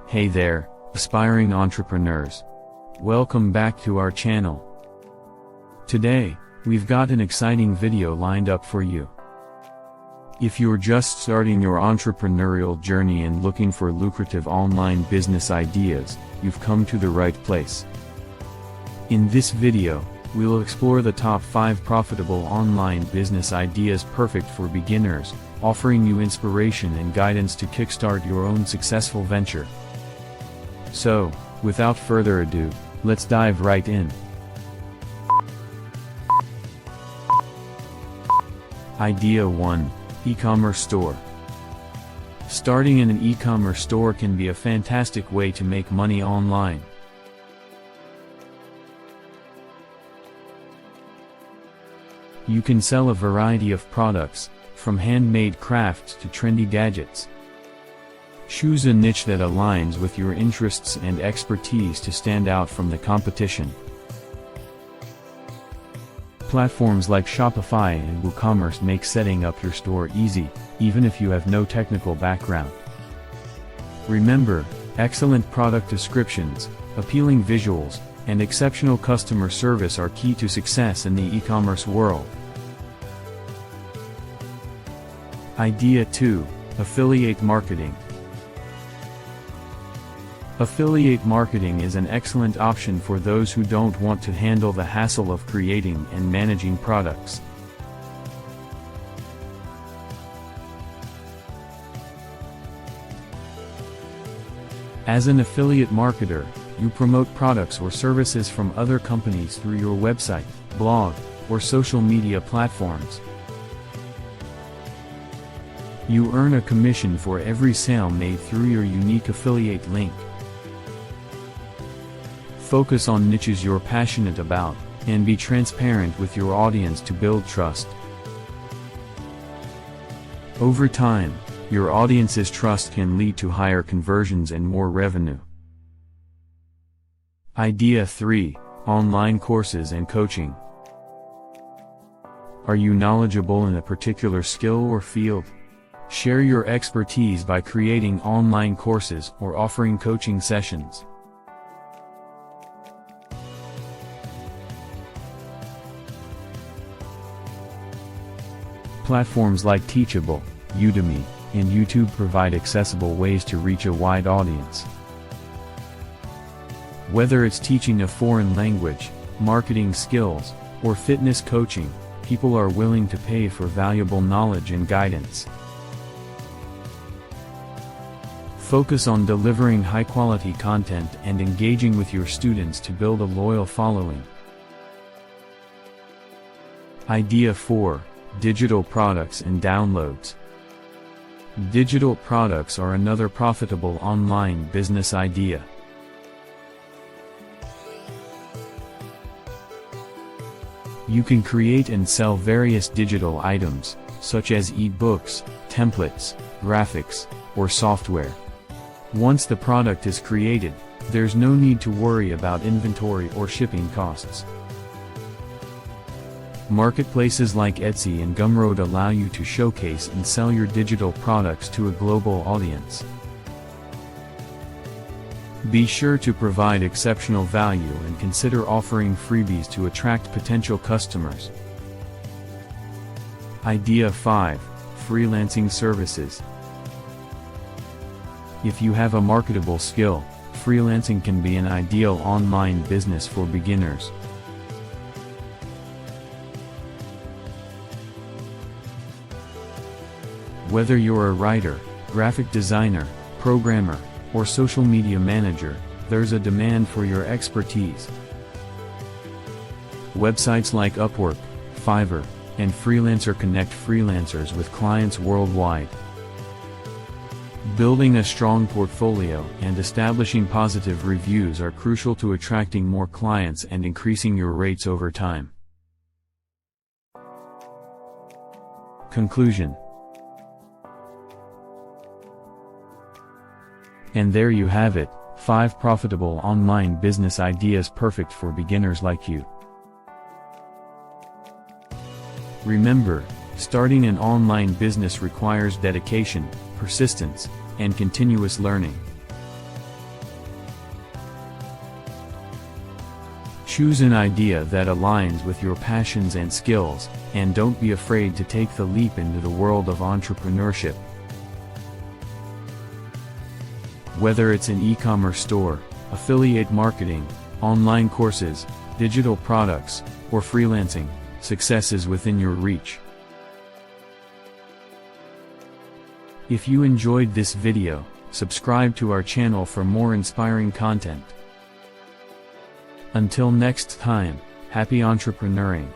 Hey there, aspiring entrepreneurs. Welcome back to our channel. Today, we've got an exciting video lined up for you. If you're just starting your entrepreneurial journey and looking for lucrative online business ideas, you've come to the right place. In this video, we'll explore the top 5 profitable online business ideas perfect for beginners, offering you inspiration and guidance to kickstart your own successful venture. So, without further ado, let's dive right in. Idea 1. E-commerce store. Starting in an e-commerce store can be a fantastic way to make money online. You can sell a variety of products, from handmade crafts to trendy gadgets. Choose a niche that aligns with your interests and expertise to stand out from the competition. Platforms like Shopify and WooCommerce make setting up your store easy, even if you have no technical background. Remember, excellent product descriptions, appealing visuals, and exceptional customer service are key to success in the e-commerce world. Idea 2. Affiliate marketing. Affiliate marketing is an excellent option for those who don't want to handle the hassle of creating and managing products. As an affiliate marketer, you promote products or services from other companies through your website, blog, or social media platforms. You earn a commission for every sale made through your unique affiliate link. Focus on niches you're passionate about, and be transparent with your audience to build trust. Over time, your audience's trust can lead to higher conversions and more revenue. Idea 3. Online courses and coaching. Are you knowledgeable in a particular skill or field? Share your expertise by creating online courses or offering coaching sessions. Platforms like Teachable, Udemy, and YouTube provide accessible ways to reach a wide audience. Whether it's teaching a foreign language, marketing skills, or fitness coaching, people are willing to pay for valuable knowledge and guidance. Focus on delivering high-quality content and engaging with your students to build a loyal following. Idea 4. Digital products and downloads. Digital products are another profitable online business idea. You can create and sell various digital items, such as e-books, templates, graphics, or software. Once the product is created, there's no need to worry about inventory or shipping costs. Marketplaces like Etsy and Gumroad allow you to showcase and sell your digital products to a global audience. Be sure to provide exceptional value and consider offering freebies to attract potential customers. Idea 5. Freelancing services. If you have a marketable skill, freelancing can be an ideal online business for beginners. Whether you're a writer, graphic designer, programmer, or social media manager, there's a demand for your expertise. Websites like Upwork, Fiverr, and Freelancer connect freelancers with clients worldwide. Building a strong portfolio and establishing positive reviews are crucial to attracting more clients and increasing your rates over time. Conclusion. And there you have it, 5 profitable online business ideas perfect for beginners like you. Remember, starting an online business requires dedication, persistence, and continuous learning. Choose an idea that aligns with your passions and skills, and don't be afraid to take the leap into the world of entrepreneurship. Whether it's an e-commerce store, affiliate marketing, online courses, digital products, or freelancing, success is within your reach. If you enjoyed this video, subscribe to our channel for more inspiring content. Until next time, happy entrepreneuring.